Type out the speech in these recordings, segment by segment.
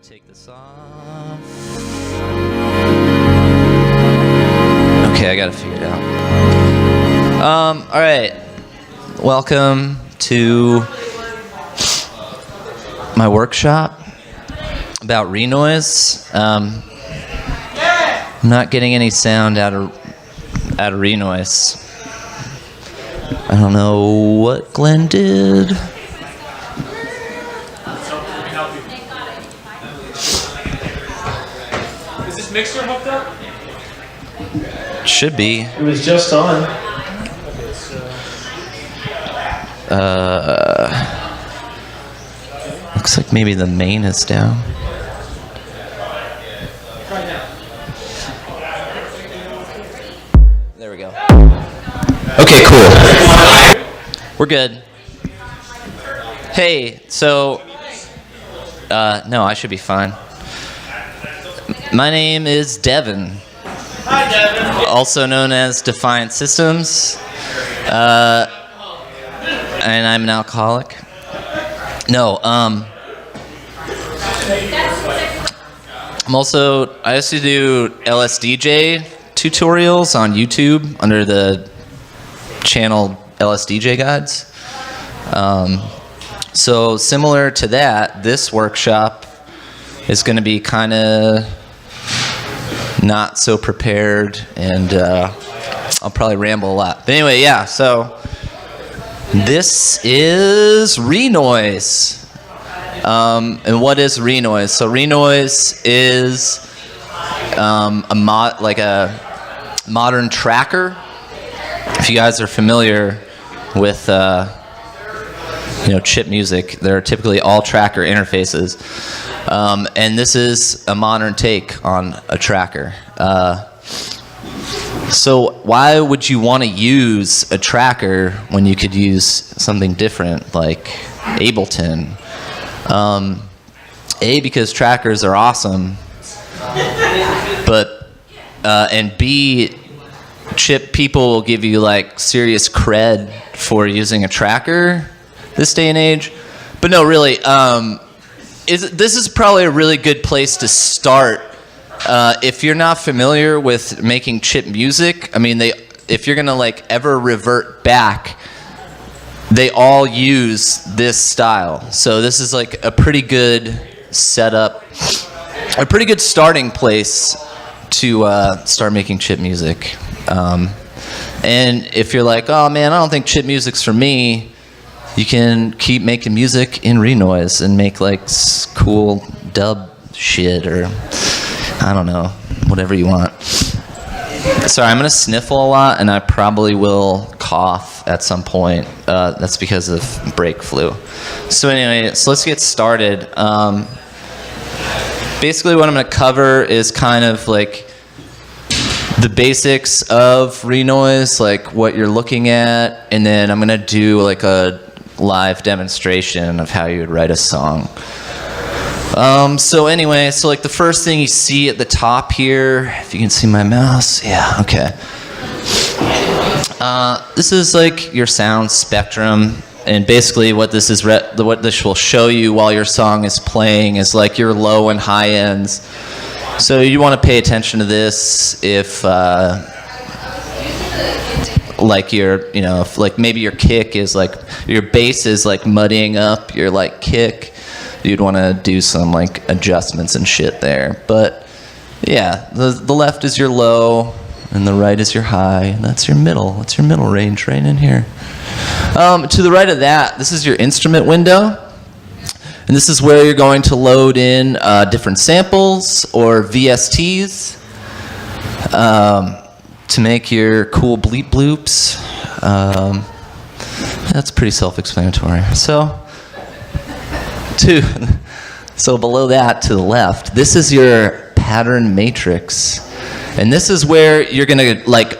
Take this off. Okay, I gotta figure it out. All right. Welcome to my workshop about Renoise. I'm not getting any sound out of Renoise. I don't know what Glenn did. Is this mixer hooked up? Should be. It was just on. Looks like maybe the main is down. There we go. Okay, cool. We're good. Hey, so, no, I should be fine. My name is Devin. Hi, Devin. Also known as Defiant Systems. And I'm an alcoholic. No, I used to do LSDJ tutorials on YouTube under the channel LSDJ Guides. So similar to that, this workshop is going to be kind of not so prepared, and I'll probably ramble a lot. But anyway, yeah, so this is Renoise. And what is Renoise? So Renoise is a modern tracker. If you guys are familiar with chip music, they're typically all tracker interfaces. And this is a modern take on a tracker. So why would you want to use a tracker when you could use something different like Ableton? Because trackers are awesome, but and B, chip people will give you like serious cred for using a tracker this day and age. But no, really, this is probably a really good place to start. If you're not familiar with making chip music, I mean, if you're gonna like ever revert back, they all use this style. So this is like a pretty good setup, a pretty good starting place to start making chip music. And if you're like, oh man, I don't think chip music's for me, you can keep making music in Renoise and make like cool dub shit, or I don't know, whatever you want. Sorry, I'm gonna sniffle a lot, and I probably will cough at some point. That's because of break flu. So anyway, so let's get started. Basically what I'm gonna cover is kind of like the basics of Renoise, like what you're looking at, and then I'm gonna do like a live demonstration of how you would write a song. So anyway, so like the first thing you see at the top here, if you can see my mouse, yeah, okay. This is like your sound spectrum, and basically what this is, what this will show you while your song is playing is like your low and high ends. So you want to pay attention to this if like if like maybe your kick is like, your bass is like muddying up your like kick, you'd want to do some like adjustments and shit there. But yeah, the left is your low and the right is your high, and that's your middle. That's your middle range right in here. To the right of that, this is your instrument window, and this is where you're going to load in different samples or VSTs to make your cool bleep bloops. That's pretty self-explanatory. So below that to the left, this is your pattern matrix, and this is where you're gonna like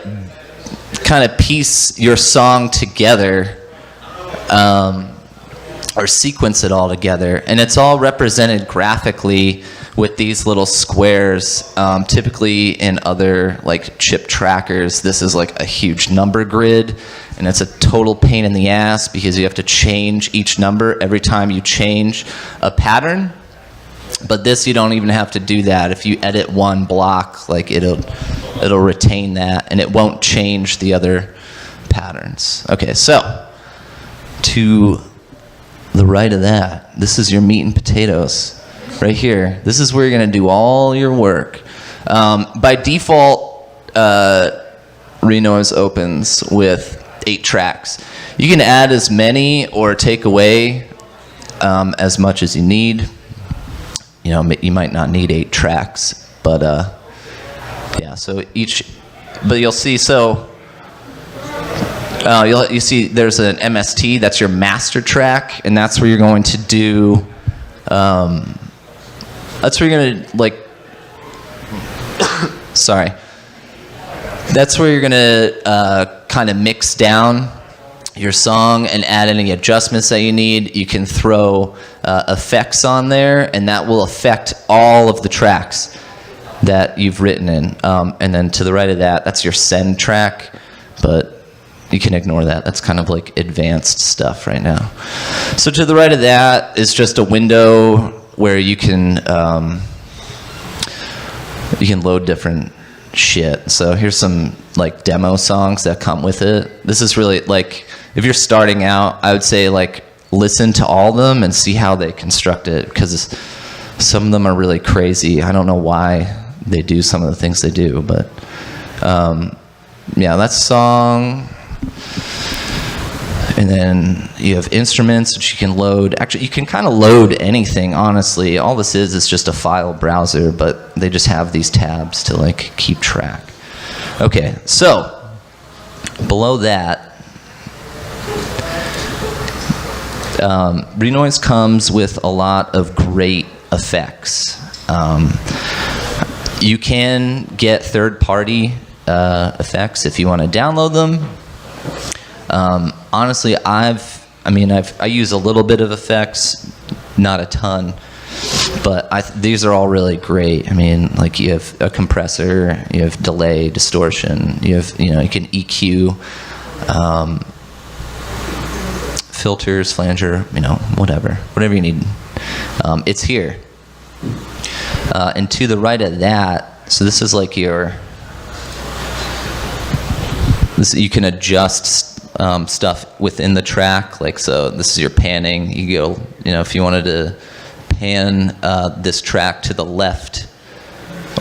kind of piece your song together, or sequence it all together, and it's all represented graphically with these little squares. Typically in other like chip trackers, this is like a huge number grid, and it's a total pain in the ass because you have to change each number every time you change a pattern. But this, you don't even have to do that. If you edit one block, like it'll retain that, and it won't change the other patterns. Okay, so to the right of that, this is your meat and potatoes right here. This is where you're going to do all your work. By default, Renoise opens with 8 tracks. You can add as many or take away as much as you need. You know, you might not need 8 tracks, but yeah. So but you'll see. So you see, there's an MST. That's your master track, and that's where you're going to do. That's where you're gonna like. Sorry. That's where you're gonna kind of mix down your song and add any adjustments that you need. You can throw effects on there, and that will affect all of the tracks that you've written in. And then to the right of that, that's your send track, but you can ignore that. That's kind of like advanced stuff right now. So to the right of that is just a window where you can load different shit. So here's some like demo songs that come with it. This is really like, if you're starting out, I would say like listen to all of them and see how they construct it, because some of them are really crazy. I don't know why they do some of the things they do, but yeah, that's song. And then you have instruments, which you can load. Actually, you can kind of load anything, honestly. All this is just a file browser, but they just have these tabs to like keep track. Okay, so below that, Renoise comes with a lot of great effects. You can get third-party effects if you want to download them. Honestly, I use a little bit of effects, not a ton, but these are all really great. I mean, like you have a compressor, you have delay, distortion, you can EQ, filters, flanger, whatever you need. It's here. And to the right of that, so this is like you can adjust stuff within the track. Like, so this is your panning. You go, if you wanted to pan this track to the left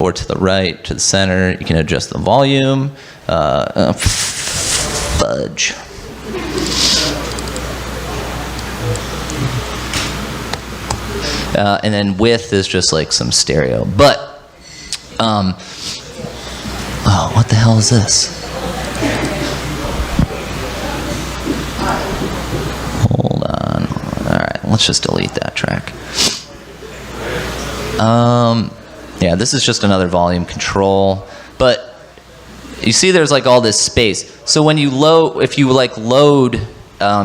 or to the right, to the center, you can adjust the volume. Fudge. And then width is just like some stereo. But, oh, what the hell is this? Hold on. All right, let's just delete that track. Yeah, this is just another volume control. But you see there's like all this space. So when you if you like load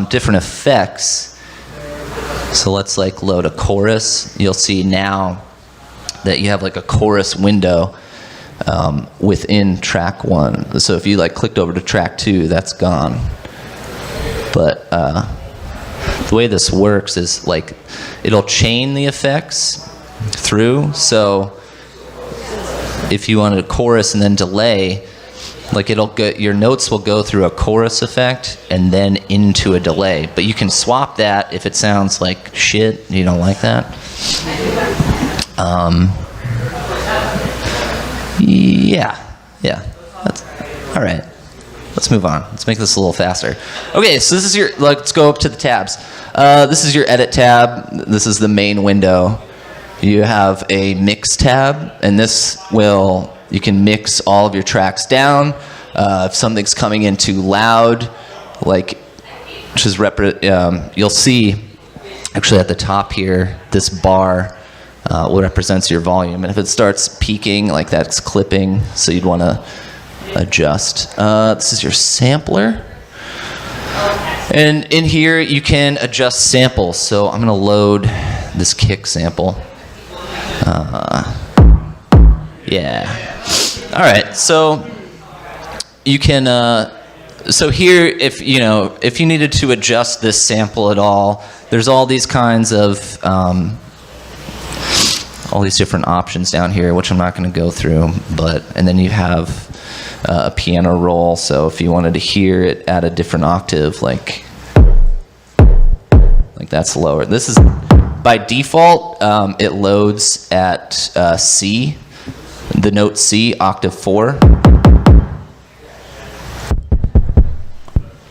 different effects, so let's like load a chorus, you'll see now that you have like a chorus window within track 1. So if you like clicked over to track 2, that's gone. But the way this works is like it'll chain the effects through. So if you wanted a chorus and then delay, like your notes will go through a chorus effect and then into a delay. But you can swap that if it sounds like shit, you don't like that. Yeah. That's all right. Let's move on. Let's make this a little faster. Okay, so this is let's go up to the tabs. This is your edit tab. This is the main window. You have a mix tab, and you can mix all of your tracks down. If something's coming in too loud, you'll see actually at the top here, this bar represents your volume. And if it starts peaking, like that's clipping, so you'd want to adjust. This is your sampler. And in here, you can adjust samples. So I'm going to load this kick sample. Yeah. All right. So you can. So here, if you needed to adjust this sample at all, there's all these kinds of all these different options down here, which I'm not going to go through. And then you have a piano roll. So if you wanted to hear it at a different octave, like that's lower. This is by default. It loads at C, the note C, octave 4.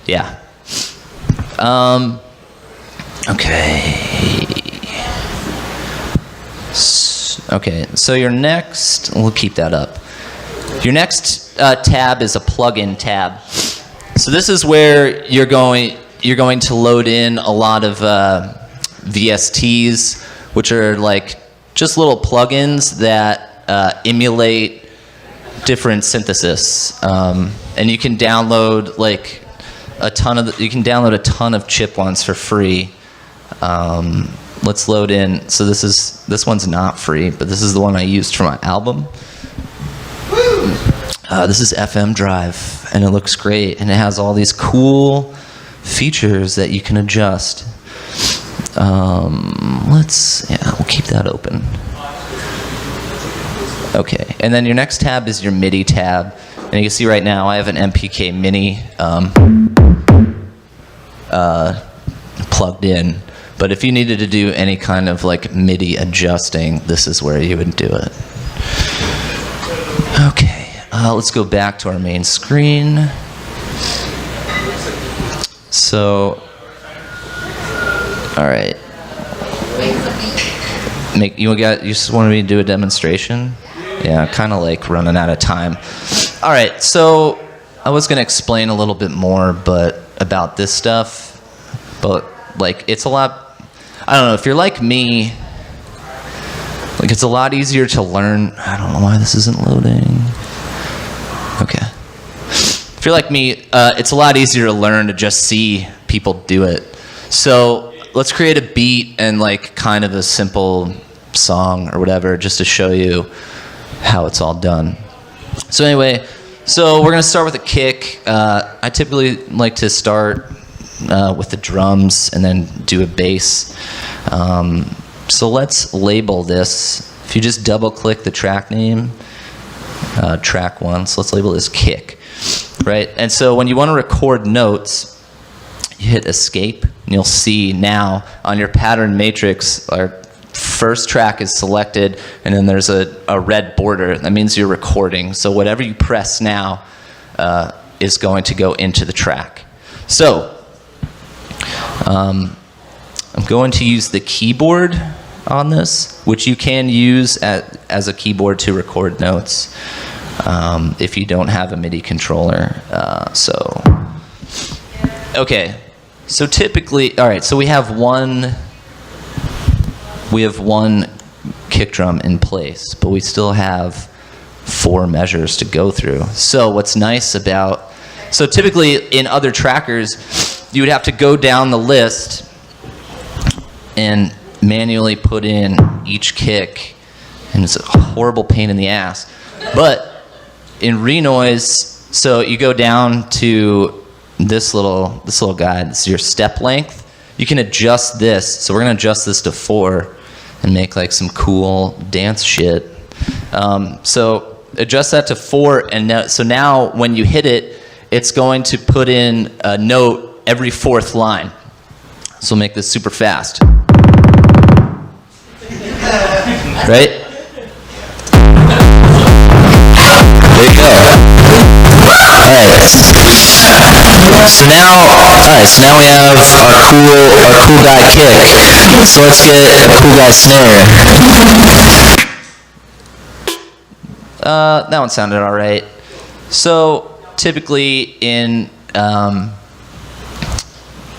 Yeah. Okay. Okay, so your next, we'll keep that up. Your next tab is a plugin tab. So this is where you're going to load in a lot of VSTs, which are like just little plugins that emulate different synthesis. And you can download like you can download a ton of chip ones for free. Let's load in. So this one's not free, but this is the one I used for my album. This is FM Drive, and it looks great, and it has all these cool features that you can adjust. We'll keep that open. Okay, and then your next tab is your MIDI tab, and you can see right now I have an MPK Mini plugged in. But if you needed to do any kind of like MIDI adjusting, this is where you would do it. Okay, let's go back to our main screen. So, all right. You just wanted me to do a demonstration? Yeah, kind of like running out of time. All right, so I was gonna explain a little bit more, about this stuff, but like it's a lot. I don't know, if you're like me, like it's a lot easier to learn. I don't know why this isn't loading. Okay. If you're like me, it's a lot easier to learn to just see people do it. So let's create a beat and like kind of a simple song or whatever just to show you how it's all done. So anyway, we're gonna start with a kick. I typically like to start with the drums and then do a bass. So let's label this. If you just double click the track name, track 1, so let's label this kick, right? And so when you want to record notes, you hit escape and you'll see now on your pattern matrix our first track is selected and then there's a red border. That means you're recording. So whatever you press now is going to go into the track. So I'm going to use the keyboard on this, which you can use as a keyboard to record notes if you don't have a MIDI controller. Okay, so typically, all right, so we have one kick drum in place, but we still have 4 measures to go through. So what's nice so typically in other trackers, you would have to go down the list and manually put in each kick, and it's a horrible pain in the ass. But in Renoise, so you go down to this little guy, this is your step length. You can adjust this, so we're gonna adjust this to 4 and make like some cool dance shit. So adjust that to 4, and so now when you hit it, it's going to put in a note every 4th line. So we'll make this super fast. Right? There you go. Alright. So now we have our cool guy kick. So let's get a cool guy snare. That one sounded alright. So typically in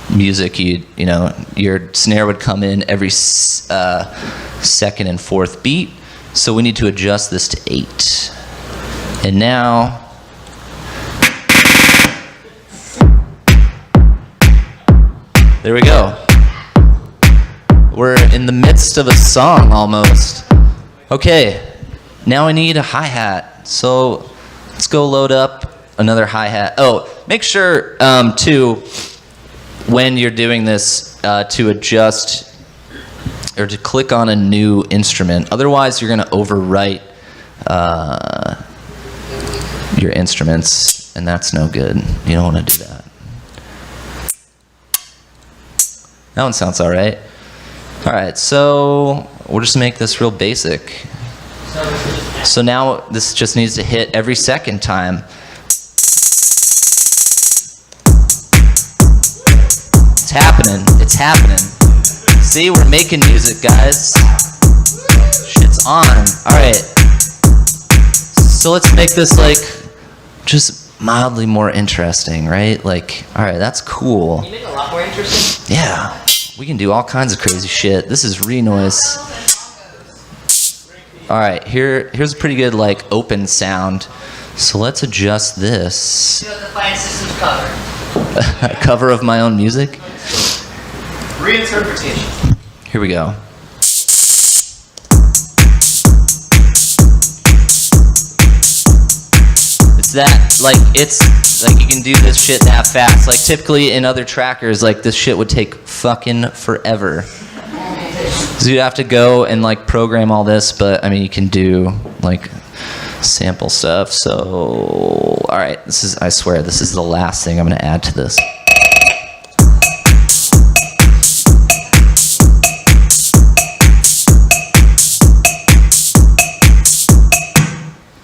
music, you know, your snare would come in every 2nd and 4th beat. So we need to adjust this to 8. And now, there we go. We're in the midst of a song almost. Okay, now I need a hi-hat. So let's go load up another hi-hat. Oh, make sure too, when you're doing this, to adjust or to click on a new instrument. Otherwise, you're going to overwrite your instruments, and that's no good. You don't want to do that. That one sounds all right. All right, so we'll just make this real basic. So now this just needs to hit every second time. It's happening. It's happening. See, we're making music, guys. Shit's on. All right. So let's make this like just mildly more interesting, right? Like, all right, that's cool. Can you make it a lot more interesting? Yeah. We can do all kinds of crazy shit. This is Renoise. All right, here's a pretty good like open sound. So let's adjust this. You know, the Defiant Systems cover. A cover of my own music. Reinterpretation. Here we go. It's like you can do this shit that fast. Like typically in other trackers, like this shit would take fucking forever. So you have to go and like program all this, but I mean you can do like sample stuff. So all right, I swear this is the last thing I'm gonna add to this.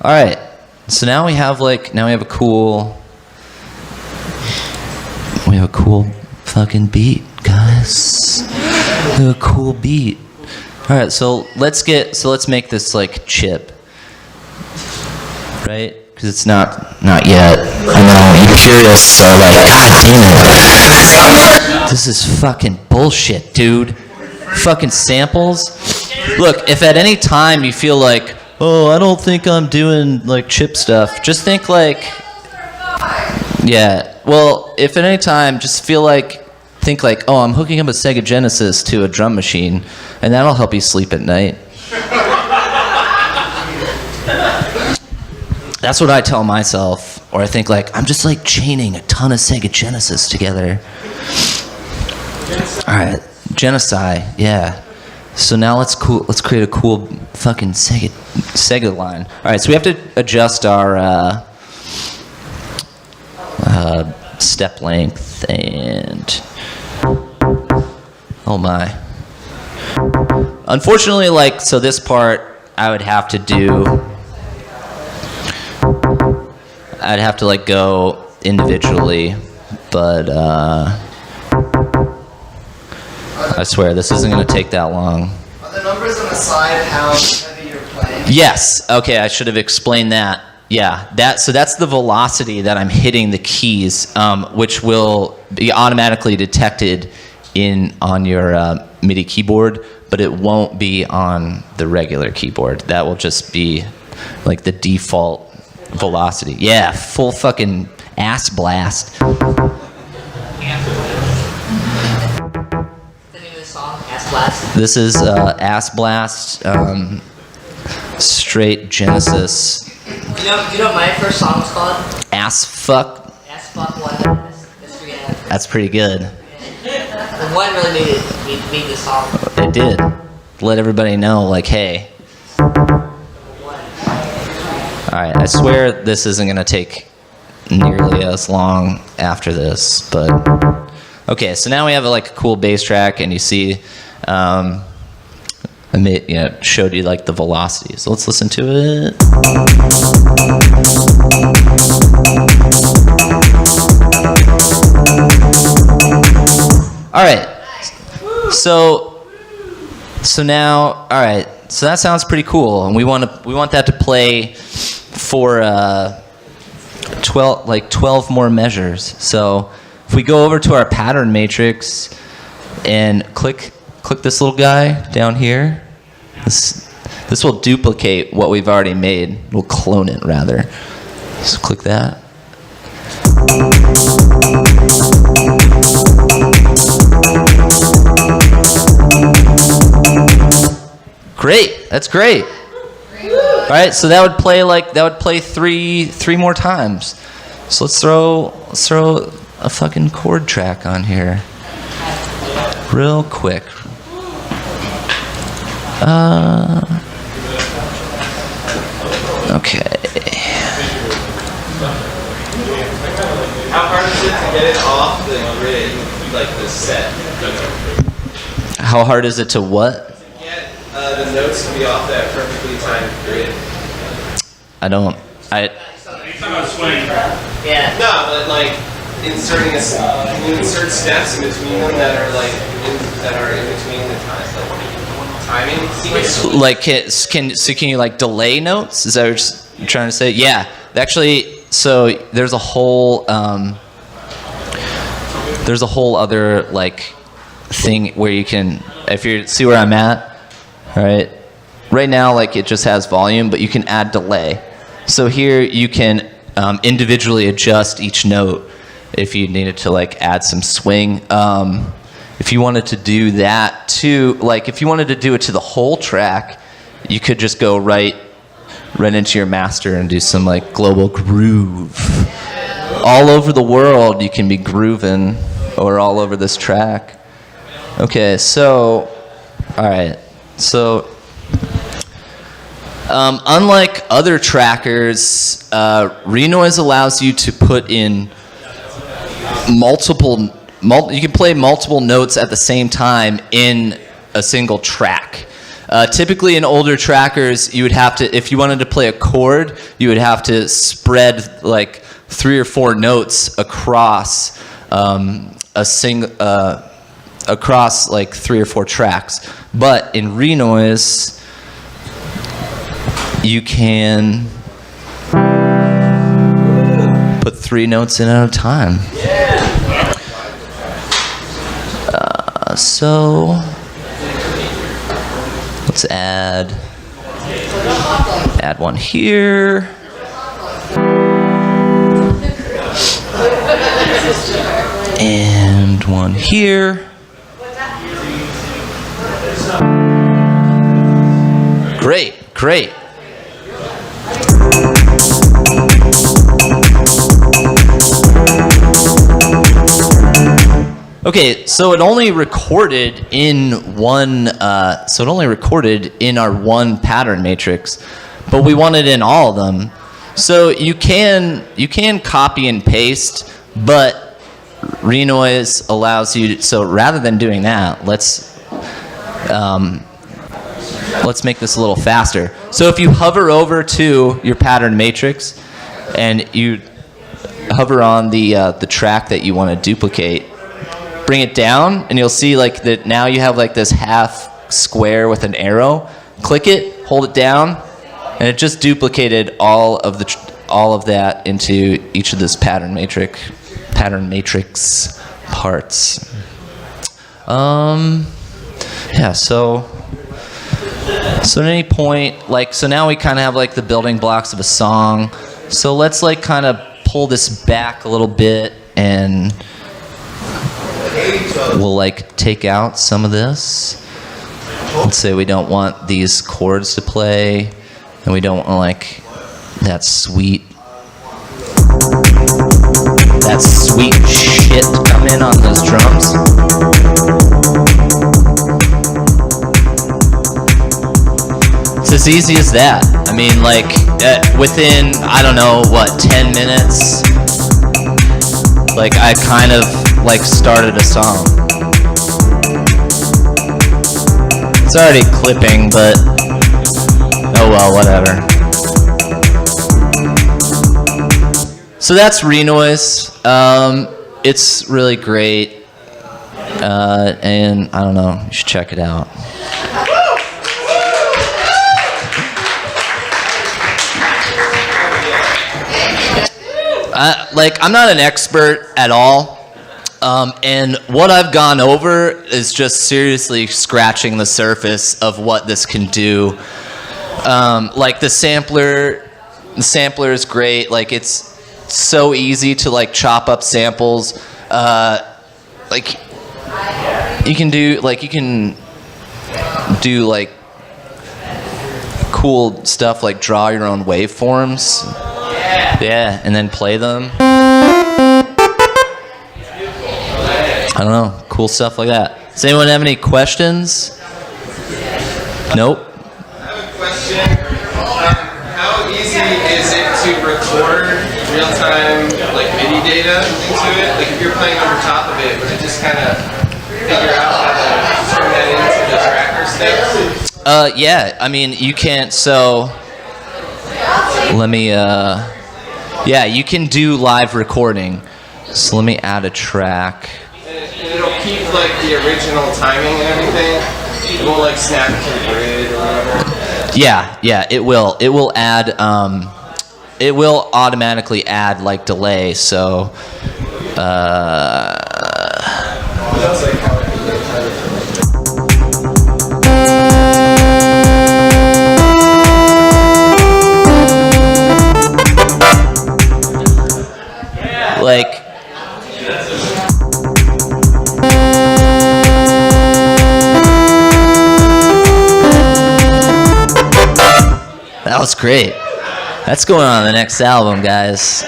All right. So now we have a cool fucking beat, guys. We have a cool beat. All right, so let's make this like chip, right? Because it's not yet. I know you're curious, so like, God damn it, this is fucking bullshit, dude. Fucking samples. Look, if at any time you feel like, oh, I don't think I'm doing like chip stuff, just think like, yeah. Well, if at any time just think like, oh, I'm hooking up a Sega Genesis to a drum machine, and that'll help you sleep at night. That's what I tell myself, or I think like I'm just like chaining a ton of Sega Genesis together. All right, genocide, yeah. So now let's create a cool fucking Sega line. All right, so we have to adjust our step length and oh my. Unfortunately, like, so this part I'd have to like go individually, but I swear this isn't going to take that long. Are the numbers on the side how heavy you're playing? Yes. Okay, I should have explained that. Yeah, that's the velocity that I'm hitting the keys, which will be automatically detected on your MIDI keyboard, but it won't be on the regular keyboard. That will just be like the default velocity. Yeah, full fucking ass blast. The name of the song, Ass Blast. This is Ass Blast, straight Genesis. Do you know what my first song was called? Ass Fuck. Ass Fuck One Mystery Anthem. That's pretty good. The one really made this song. It did. Let everybody know, like, hey. Alright, I swear this isn't going to take nearly as long after this, but... Okay, so now we have a cool bass track, and you see... I showed you like the velocity. So let's listen to it. All right. So now, all right. So that sounds pretty cool, and we want that to play for 12 more measures. So if we go over to our pattern matrix and click this little guy down here. This will duplicate what we've already made. We'll clone it rather. So click that. Great. That's great. All right. So that would play three more times. So let's throw a fucking chord track on here, real quick. Okay. How hard is it to get it off the grid, like the set? How hard is it to what? Get the notes to be off that perfectly timed grid. Yeah. No, but like inserting can you insert steps in between them that are like in between the times, like timing sequence? Like can you like delay notes? Is that what you're trying to say? Yeah, actually. So there's a whole other like thing where you can, if you see where I'm at, all right now like it just has volume, but you can add delay. So here you can individually adjust each note if you needed to like add some swing. If you wanted to do that too, like if you wanted to do it to the whole track, you could just go right into your master and do some like global groove. All over the world you can be grooving, or all over this track. Okay, so, alright, so unlike other trackers, Renoise allows you to put in you can play multiple notes at the same time in a single track. Typically in older trackers, you would have to, if you wanted to play a chord, you would have to spread like 3 or 4 notes across across like 3 or 4 tracks. But in Renoise, you can put 3 notes in at a time. So let's add one here. And one here. Great. Okay, so it only recorded in our one pattern matrix, but we want it in all of them. So you can copy and paste, but Renoise allows you to, so rather than doing that, let's make this a little faster. So if you hover over to your pattern matrix and you hover on the track that you want to duplicate, bring it down, and you'll see like that now you have like this half square with an arrow. Click it, hold it down, and it just duplicated all of that into each of this pattern matrix parts. Yeah, so at any point, like, so now we kind of have like the building blocks of a song. So let's like kind of pull this back a little bit, and we'll like take out some of this. Let's say we don't want these chords to play, and we don't want like that sweet shit to come in on those drums. It's as easy as that. I mean, like within, I don't know, what, 10 minutes, like I kind of like started a song. It's already clipping, but oh well, whatever. So that's Renoise. It's really great, and I don't know, you should check it out. I'm not an expert at all, and what I've gone over is just seriously scratching the surface of what this can do. Like the sampler is great. Like it's so easy to like chop up samples. Like you can do like cool stuff like draw your own waveforms. Yeah, and then play them. I don't know, cool stuff like that. Does anyone have any questions? Nope. I have a question. How easy is it to record real-time like MIDI data into it? Like if you're playing over top of it, would it just kind of figure out how to turn that into the tracker steps? Yeah, I mean, you can't, so, let me, yeah, you can do live recording. So let me add a track. And it'll keep like the original timing and everything? It won't like snap to the grid or whatever? Yeah, it will. It will add, it will automatically add like delay, so, like, that was great. That's going on the next album, guys.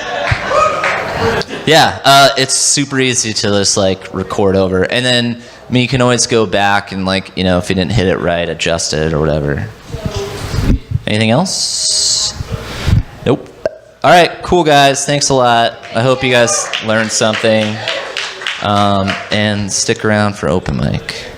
Yeah, it's super easy to just like record over, and then I mean you can always go back and like if you didn't hit it right, adjust it or whatever. Anything else? Nope. All right, cool guys. Thanks a lot. I hope you guys learned something, and stick around for open mic.